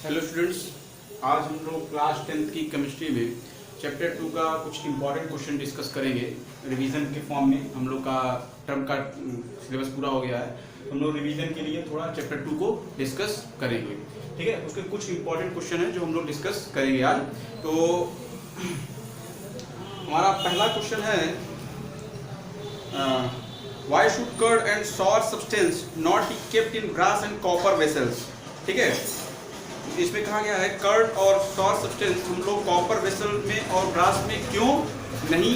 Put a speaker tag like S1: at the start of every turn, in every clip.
S1: Hello students, आज हम लोग क्लास 10th की केमिस्ट्री में चैप्टर 2 का कुछ इंपॉर्टेंट क्वेश्चन डिस्कस करेंगे। रिवीजन के फॉर्म में हम लोग का टर्म का सिलेबस पूरा हो गया है, हम लोग रिवीजन के लिए थोड़ा चैप्टर 2 को डिस्कस करेंगे। ठीक है, उसके कुछ इंपॉर्टेंट क्वेश्चन हैं जो हम लोग डिस्कस करेंगे आज। तो हमारा पहला क्वेश्चन है, why should curd and sour substance not be kept in brass and copper vessels. ठीक है, इसमें कहा गया है कर्ड और सॉर सब्सटेंस हम लोग कॉपर वेसल में और ब्रास में क्यों नहीं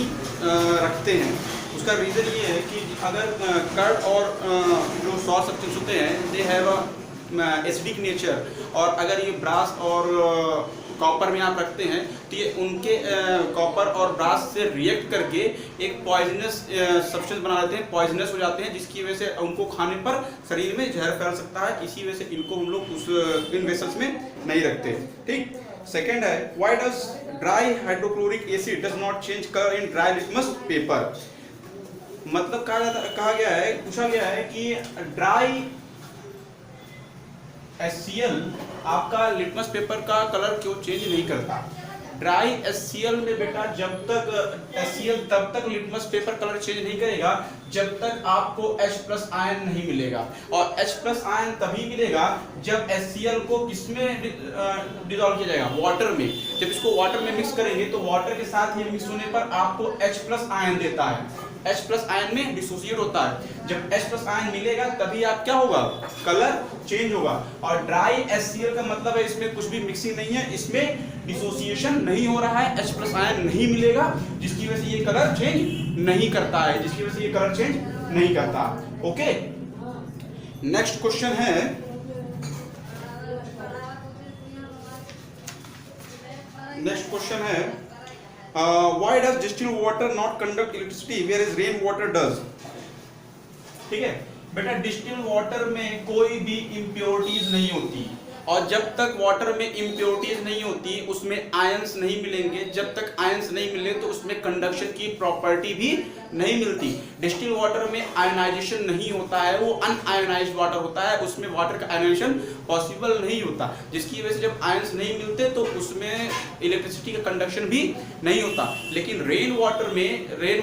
S1: रखते हैं। उसका रीज़न ये है कि अगर कर्ड और जो सॉर सब्सटेंस होते हैं दे हैव एसिडिक नेचर, और अगर ये ब्रास और कॉपर में आप रखते हैं तो ये उनके कॉपर और ब्रास से रिएक्ट करके एक पॉइजनस सब्सटेंस बना लेते हैं, पॉइजनस हो जाते हैं, जिसकी वजह से उनको खाने पर शरीर में जहर फैल सकता है। इसी वजह से इनको हम लोग उस इन वेसल्स में नहीं रखते। ठीक, सेकेंड है, why does dry hydrochloric acid does not change colour in dry litmus paper. मतलब कहा गया है, पूछा गया है कि ड्राई HCl आपका लिटमस पेपर का कलर क्यों चेंज नहीं करता। ड्राई HCl में बेटा जब तक HCl तब तक लिटमस पेपर कलर चेंज नहीं करेगा जब तक आपको H+ आयन नहीं मिलेगा, और H+ आयन तभी मिलेगा जब HCl को किसमें डिसॉल्व किया जाएगा, वाटर में। जब इसको वाटर में मिक्स करेंगे तो वाटर के साथ ये मिक्स होने पर आपको H+ आयन देता है, H+ आयन में डिसोसिएट होता है। जब H+ आयन मिलेगा तभी आप क्या होगा, कलर चेंज होगा। और ड्राई HCl का मतलब है इसमें कुछ भी मिक्सिंग नहीं है, इसमें डिसोसिएशन नहीं हो रहा है, H+ आयन नहीं मिलेगा, जिसकी वजह से ये कलर चेंज नहीं करता है, जिसकी वजह से ये कलर चेंज नहीं करता। ओके, नेक्स्ट क्वेश्चन है, why does distilled water not conduct electricity whereas rain water does। ठीक है बेटा, डिस्टिल वाटर में कोई भी इम्प्योरिटीज नहीं होती, और जब तक वाटर में इम्प्योरिटीज नहीं होती उसमें आयंस नहीं मिलेंगे, जब तक आयंस नहीं मिले तो उसमें कंडक्शन की प्रॉपर्टी भी नहीं मिलती। डिस्टिल वाटर में आयनाइजेशन नहीं होता है, वो अनआयनाइज्ड वाटर होता है, उसमें वाटर का आयनाइजेशन पॉसिबल नहीं होता, जिसकी वजह से जब आयंस नहीं मिलते तो उसमें इलेक्ट्रिसिटी का कंडक्शन भी नहीं होता। लेकिन रेन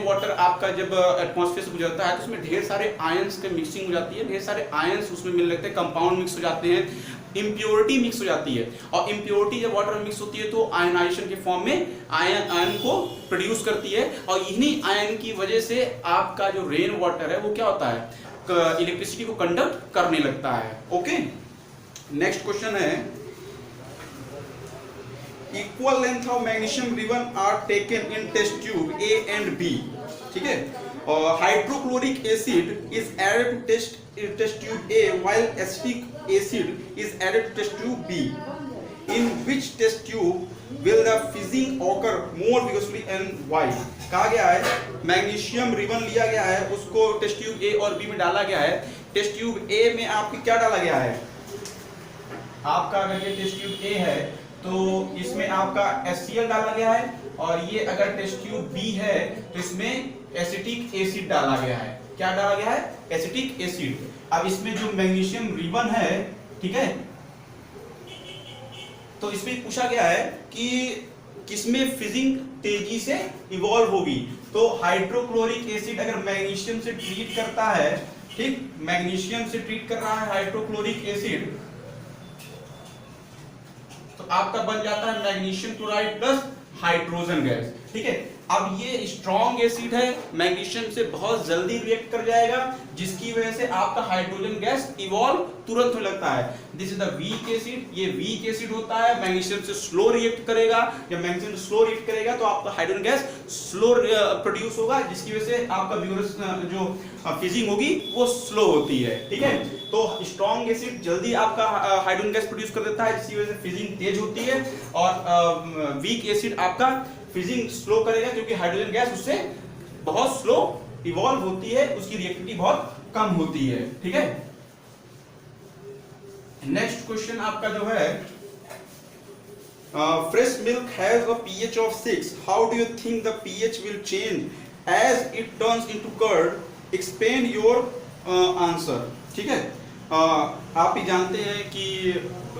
S1: वाटर आपका जब एटमॉस्फेयर से गुजरता है तो उसमें ढेर सारे आयंस की मिक्सिंग हो जाती है, ढेर सारे आयंस उसमें मिल लगते हैं, कंपाउंड मिक्स हो जाते हैं, इम्प्योरिटी मिक्स हो जाती है, और इम्प्योरिटी जब वाटर में मिक्स होती है तो आयनाइजेशन के फॉर्म में आयन को प्रोड्यूस करती है, और इन्हीं आयन की वजह से आपका जो रेन वाटर है वो क्या होता है, इलेक्ट्रिसिटी को कंडक्ट करने लगता है। ओके, नेक्स्ट क्वेश्चन है, equal length of magnesium ribbon are taken in test tube A and B। ठीक है, hydrochloric acid is added to test tube A while acetic acid is added to test tube B। In which test tube will the fizzing occur more vigorously and why। कहा गया है magnesium ribbon लिया गया है, उसको test tube A और B में डाला गया है। टेस्ट ट्यूब A में आपकी क्या डाला गया है, आपका अगर ये टेस्ट ट्यूब A है तो इसमें आपका HCl डाला गया है, और ये अगर टेस्ट ट्यूब B है तो इसमें एसिटिक एसिड डाला गया है। क्या डाला गया है, एसिटिक एसिड। अब इसमें जो मैग्नीशियम रिबन है, ठीक है, तो इसमें पूछा गया है कि किसमें फिजिंग तेजी से इवॉल्व होगी। तो हाइड्रोक्लोरिक एसिड अगर मैग्नीशियम से ट्रीट करता है, ठीक, मैग्नीशियम से ट्रीट कर रहा है हाइड्रोक्लोरिक एसिड, तो आपका बन जाता है magnesium chloride plus hydrogen gas. ठीक है, अब ये स्ट्रॉन्ग एसिड है, मैग्नीशियम से बहुत जल्दी रिएक्ट कर जाएगा, जिसकी वजह से आपका हाइड्रोजन गैस इवॉल्व तुरंत होने लगता है। This is the weak acid, ये वीक एसिड होता है, मैग्नीशियम से स्लो रिएक्ट करेगा। जब मैग्नीशियम स्लो रिएक्ट करेगा तो आपका हाइड्रोजन गैस स्लो प्रोड्यूस होगा, जिसकी वजह से आपका विगोरस जो फिजिंग होगी वो स्लो होती है। ठीक है, तो स्ट्रॉन्ग एसिड जल्दी आपका हाइड्रोजन गैस प्रोड्यूस कर देता है, जिसकी वजह से फिजिंग तेज होती है, और वीक एसिड आपका फिजिंग स्लो करेगा क्योंकि हाइड्रोजन गैस उससे बहुत स्लो इवॉल्व होती है, उसकी रिएक्टिविटी बहुत कम होती है। ठीक है, नेक्स्ट क्वेश्चन आपका जो है, fresh milk has a pH of 6, how do you think the pH will change as it turns into curd, explain your answer. ठीक है, आप ही जानते हैं कि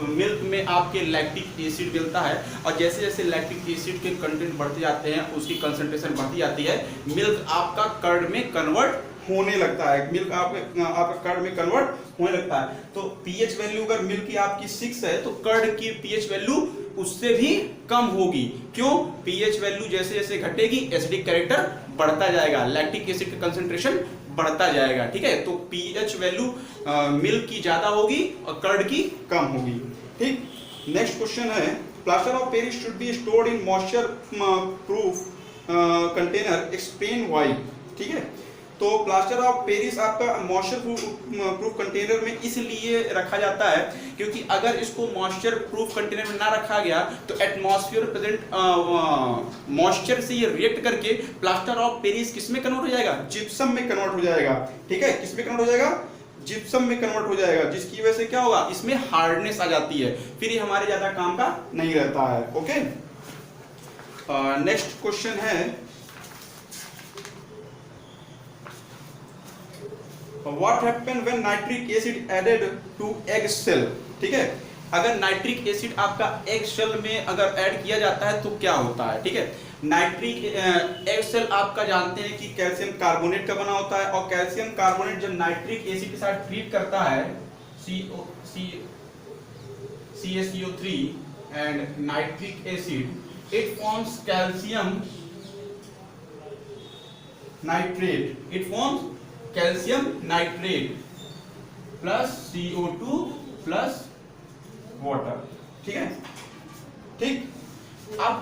S1: मिल्क में आपके लैक्टिक एसिड मिलता है, और जैसे जैसे लैक्टिक एसिड के कंटेंट बढ़ते जाते हैं, उसकी कंसंट्रेशन बढ़ती जाती है, मिल्क आपका कर्ड में कन्वर्ट होने लगता है, मिल्क आपका कर्ड में कन्वर्ट होने लगता है। तो पीएच वैल्यू अगर मिल्क की आपकी 6 है तो कर्ड की पीएच वैल्यू उससे भी कम होगी। क्यों? पीएच वैल्यू जैसे जैसे घटेगी एसिडिक कैरेक्टर बढ़ता जाएगा, लैक्टिक एसिड का कंसंट्रेशन बढ़ता जाएगा। ठीक है, तो पीएच वैल्यू मिल्क की ज्यादा होगी और कर्ड की कम होगी। ठीक, नेक्स्ट क्वेश्चन है, plaster of Paris should be stored in moisture proof container, explain why. ठीक है, तो प्लास्टर ऑफ पेरिस आपका मॉइस्चर प्रूफ कंटेनर में इसलिए रखा जाता है क्योंकि अगर इसको मॉइस्चर प्रूफ कंटेनर में ना रखा गया तो एटमॉस्फेयर प्रेजेंट मॉइस्चर से ये रिएक्ट करके प्लास्टर ऑफ पेरिस किस में कन्वर्ट हो जाएगा? जिप्सम में कन्वर्ट हो जाएगा। ठीक है, किस में कन्वर्ट हो जाएगा? जिप्सम में कन्वर्ट हो जाएगा, जिसकी वजह से क्या होगा? इसमें हार्डनेस आ जाती है, फिर ये हमारे ज्यादा काम का नहीं रहता है। ओके, नेक्स्ट क्वेश्चन है, What happen when nitric acid added to egg shell? ठीक है, अगर नाइट्रिक एसिड आपका एग शेल में अगर ऐड किया जाता है तो क्या होता है? ठीक है, नाइट्रिक एग शेल आपका जानते हैं कि कैल्शियम कार्बोनेट का बना होता है, और कैल्शियम कार्बोनेट जब नाइट्रिक एसिड के साथ ट्रीट करता है CaCO3 and nitric acid, it forms calcium nitrate, it forms calcium nitrate plus CO2 plus water. ठीक है, ठीक, अब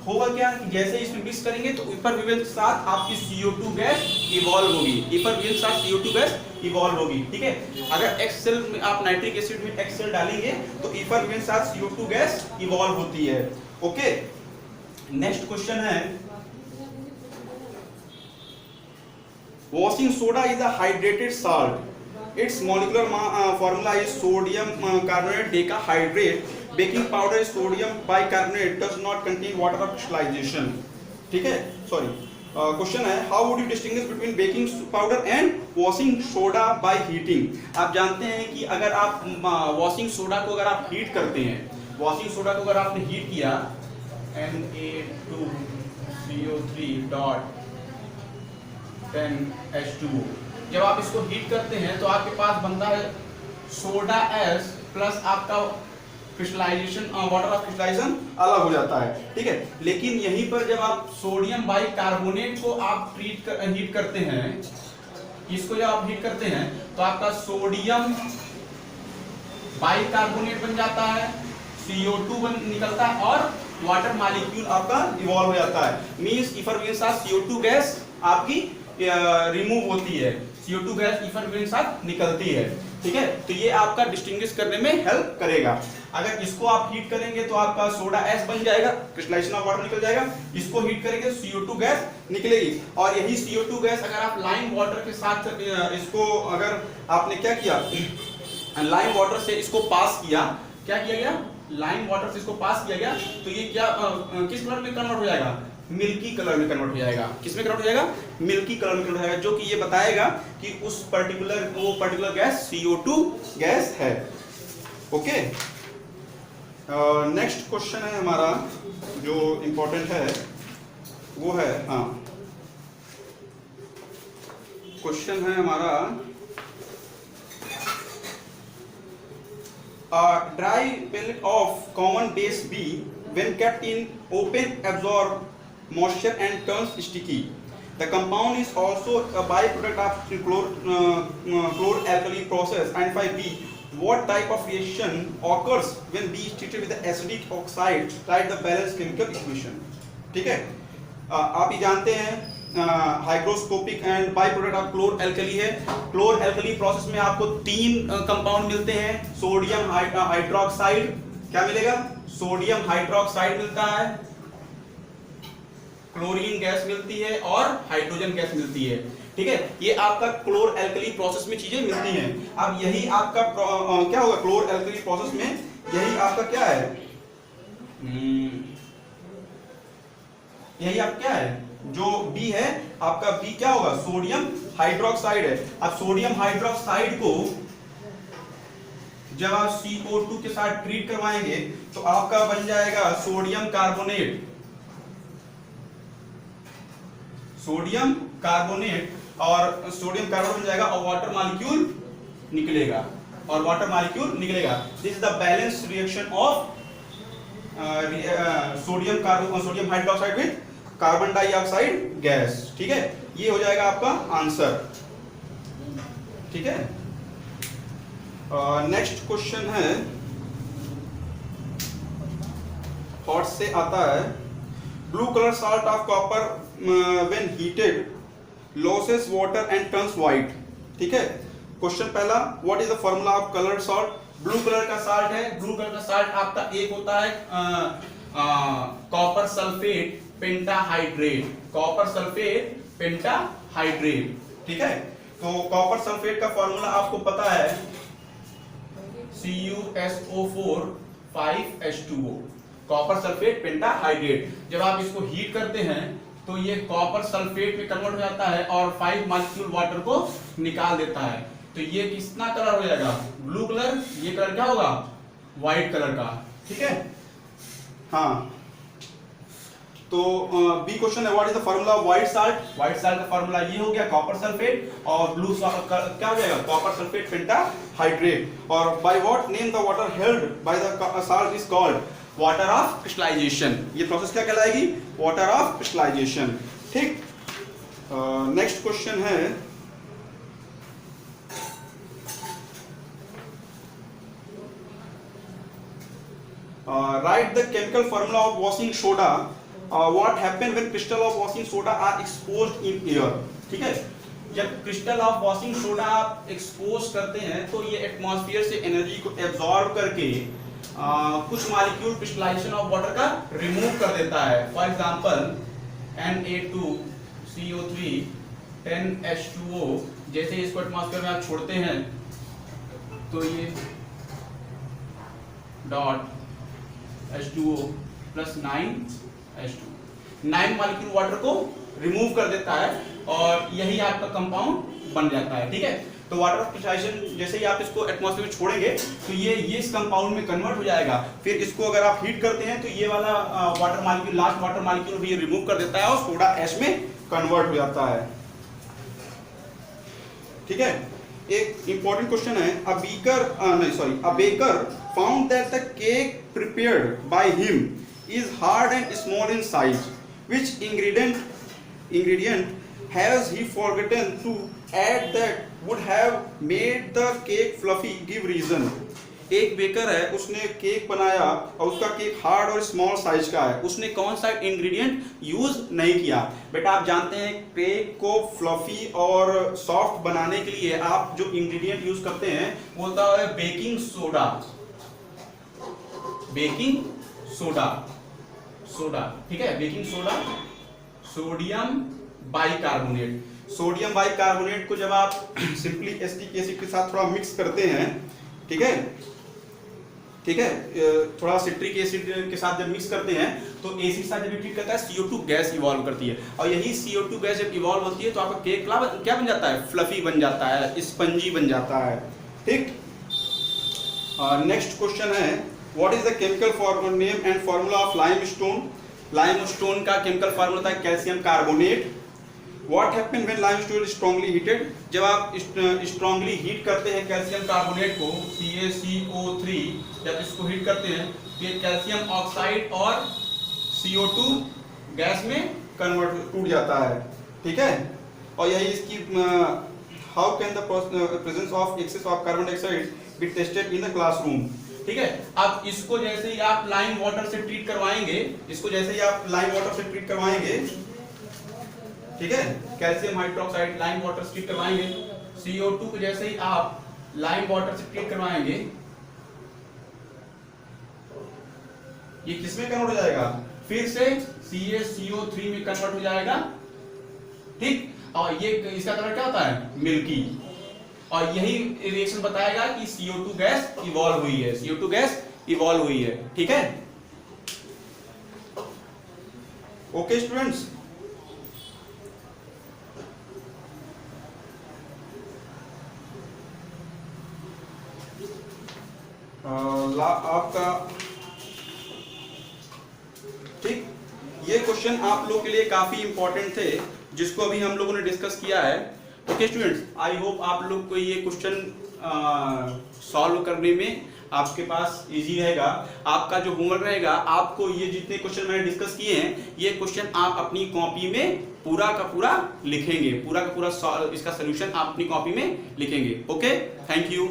S1: होगा क्या कि जैसे इसमें मिक्स करेंगे तो ईपर विवेल के साथ आपकी CO2 गैस इवॉल्व होगी, ईपर विवेल के साथ CO2 गैस इवॉल्व होगी। ठीक है, अगर एक्सेल में आप नाइट्रिक एसिड में एक्सेल डालेंगे तो ईपर विवेल के साथ CO2 गैस इवॉल्व होती है। ओके, नेक्स्ट क्वेश्चन है, washing soda is a hydrated salt. Its molecular formula is sodium carbonate decahydrate. Baking powder is sodium bicarbonate, does not contain water of crystallization. ठीक है, sorry, question है, how would you distinguish between baking powder and washing soda by heating? आप जानते हैं कि अगर आप washing soda को अगर आप हीट करते हैं, वॉशिंग सोडा को अगर आपने हीट किया Na2CO3 डॉट 10H2O, जब आप इसको हीट करते हैं तो आपके पास बनता है सोडा S प्लस आपका क्रिस्टलाइजेशन, वाटर ऑफ क्रिस्टलाइजेशन अलग हो जाता है। ठीक है, लेकिन यहीं पर जब आप सोडियम बाइकार्बोनेट को आप हीट करते हैं, इसको जब आप हीट करते हैं तो आपका सोडियम बाइकार्बोनेट बन जाता है, CO2 निकलता है और वाटर मॉलिक्यूल आपका इवॉल्व हो जाता है। मींस ईफर के साथ CO2 गैस आपकी रिमूव होती है, CO2 गैस ईफर के साथ निकलती है। ठीक है, तो ये आपका डिस्टिंग्विश करने में हेल्प करेगा। अगर इसको आप हीट करेंगे तो आपका सोडा S बन जाएगा, क्रिस्टलाइजेशन ऑफ वाटर निकल जाएगा, इसको हीट करेंगे तो CO2 गैस निकलेगी, और यही CO2 गैस अगर आप लाइम वाटर के साथ इसको अगर आपने क्या किया, लाइम वाटर से इसको पास किया, क्या किया गया, लाइम वाटर से इसको पास किया गया, तो ये क्या किस कलर में कन्वर्ट हो जाएगा? मिल्की कलर में कन्वर्ट हो जाएगा। किस में कन्वर्ट हो जाएगा? मिल्की कलर में कन्वर्ट हो जाएगा, जो कि ये बताएगा कि उस पर्टिकुलर गैस CO2 गैस है। ओके, नेक्स्ट क्वेश्चन है हमारा जो इंपॉर्टेंट है वो है, हाँ, क्वेश्चन है हमारा, dry pellet of common base B when kept in open absorb moisture and turns sticky. The compound is also a byproduct of chlor-alkali process. And if B, what type of reaction occurs when B is treated with the acidic oxide? Write the balanced chemical equation. ठीक है, आप ये जानते हैं hygroscopic and by product of chlor alkali है। Chlor alkali process में आपको 3 compound मिलते हैं, सोडियम हाइड्रोक्साइड, क्या मिलेगा? सोडियम हाइड्रोक्साइड मिलता है, क्लोरीन गैस मिलती है और हाइड्रोजन गैस मिलती है। ठीक है, ये आपका क्लोर एल्कली प्रोसेस में चीजें मिलती हैं। अब यही आपका क्या होगा क्लोर एल्कली प्रोसेस में, यही आपका क्या है, यही आप क्या है, जो B है आपका, B क्या होगा, सोडियम हाइड्रोक्साइड है। अब सोडियम हाइड्रोक्साइड को जब आप CO2 के साथ ट्रीट करवाएंगे तो आपका बन जाएगा सोडियम कार्बोनेट, सोडियम कार्बोनेट, और सोडियम कार्बोनेट बन जाएगा और वाटर मॉलिक्यूल निकलेगा, और वाटर मॉलिक्यूल निकलेगा। This is the balance reaction of sodium hydroxide with carbon dioxide gas. ठीक है, ये हो जाएगा आपका आंसर। ठीक है, नेक्स्ट क्वेश्चन है, थॉट से आता है, blue colour salt of copper when heated losses water and turns white. ठीक है, क्वेश्चन पहला, what is the formula of coloured salt. Blue colour का साल्ट है, ब्लू कलर का साल्ट आपका एक होता है copper sulphate pentahydrate, copper sulphate pentahydrate. ठीक है, तो कॉपर सल्फेट का फार्मूला आपको पता है CuSO4 5H2O, copper sulphate pentahydrate. जब आप इसको हीट करते हैं तो ये कॉपर सल्फेट में कन्वर्ट हो जाता है और 5 मॉलिक्यूल वाटर को निकाल देता है। तो ये कितना कलर हो जाएगा, ब्लू कलर, ये कलर क्या होगा, व्हाइट कलर का। ठीक है, हाँ, तो बी क्वेश्चन है, what is the formula of white salt. White salt का फार्मूला ये हो गया कॉपर सल्फेट, और ब्लू क्या हो जाएगा, कॉपर सल्फेट पेंटाहाइड्रेट। और by what name the water held by the salt is called water of crystallisation. ये प्रोसेस क्या कहलाएगी, वाटर ऑफ क्रिस्टलाइजेशन। ठीक, नेक्स्ट क्वेश्चन है, write the chemical formula of washing soda. What happen when crystal of washing soda are exposed in air. ठीक है, जब crystal of washing soda आप expose करते हैं तो ये एटमॉस्फेयर से एनर्जी को एब्जॉर्ब करके कुछ मॉलिक्यूल क्रिस्टलाइजेशन ऑफ वाटर का रिमूव कर देता है। फॉर एग्जांपल Na2CO3 10H2O, जैसे इसको एटमॉस्फेयर में आप छोड़ते हैं तो ये dot H2O plus 9H2, 9 molecule water को रिमूव कर देता है और यही आपका कंपाउंड बन जाता है। ठीक है, तो वाटर ऑफ क्रिस्टलाइजेशन जैसे ही आप इसको एटमॉस्फेयर में छोड़ेंगे तो ये इस कंपाउंड में कन्वर्ट हो जाएगा। फिर इसको अगर आप हीट करते हैं तो ये वाला water molecule, last water molecule भी रिमूव कर देता है और सोडा ऐश में कन्वर्ट हो जाता है। ठीक है, एक इंपॉर्टेंट क्वेश्चन है, a baker found that the cake prepared by him is hard and small in size. Which ingredient has he forgotten to add that would have made the cake fluffy? Give reason. एक baker है, उसने cake बनाया और उसका cake hard और small size का है, उसने कौन सा इंग्रेडिएंट यूज नहीं किया। बेटा आप जानते हैं केक को फ्लफी और सॉफ्ट बनाने के लिए आप जो इंग्रेडिएंट यूज करते हैं वो होता है baking soda, baking soda, soda. ठीक है, baking soda, sodium bicarbonate. Sodium bicarbonate को जब आप सिंपली एसिटिक एसिड के साथ थोड़ा मिक्स करते हैं, ठीक है, ठीक है, थोड़ा सिट्रिक एसिड के साथ जब मिक्स करते हैं तो एसिड के साथ जब ट्रीट करता है CO2 गैस इवॉल्व करती है, और यही CO2 गैस जब इवॉल्व होती है तो आपका केक क्या बन जाता है, फ्लफी बन जाता है, स्पंजी बन जाता है। ठीक, नेक्स्ट क्वेश्चन है, what is the chemical name and formula of limestone. Limestone का केमिकल फार्मूला होता है calcium carbonate. What happen when limestone is strongly heated? जब आप स्ट्रांगली हीट करते हैं कैल्शियम कार्बोनेट को CaCO3, जब इसको हीट करते हैं तो ये कैल्शियम ऑक्साइड और CO2 गैस में कन्वर्ट टूट जाता है। ठीक है, और यही इसकी how can the presence of excess of carbon dioxide be tested in the classroom. ठीक है, अब इसको जैसे ही आप लाइम वाटर से ट्रीट करवाएंगे, इसको जैसे ही आप लाइम वाटर से ट्रीट करवाएंगे, ठीक है, कैल्शियम हाइड्रोक्साइड लाइम वाटर से ट्रीट करवाएंगे, CO2 को जैसे ही आप लाइम वाटर से ट्रीट करवाएंगे ये किसमें कन्वर्ट हो जाएगा, फिर से CaCO3 में कन्वर्ट हो जाएगा। ठीक, और ये इसका कलर क्या होता है, मिल्की, और यही रिएक्शन बताएगा कि CO2 गैस इवॉल्व हुई है, CO2 गैस इवॉल्व हुई है। ठीक है, ओके स्टूडेंट्स। आपका ठीक, ये क्वेश्चन आप लोग के लिए काफी इंपॉर्टेंट थे जिसको अभी हम लोगों ने डिस्कस किया है। ओके स्टूडेंट्स, आई होप आप लोग को ये क्वेश्चन सॉल्व करने में आपके पास इजी रहेगा। आपका जो होमवर्क रहेगा, आपको ये जितने क्वेश्चन मैंने डिस्कस किए हैं ये क्वेश्चन आप अपनी कॉपी में पूरा का पूरा लिखेंगे, पूरा का पूरा इसका सोल्यूशन आप अपनी कॉपी में लिखेंगे। Okay, thank you.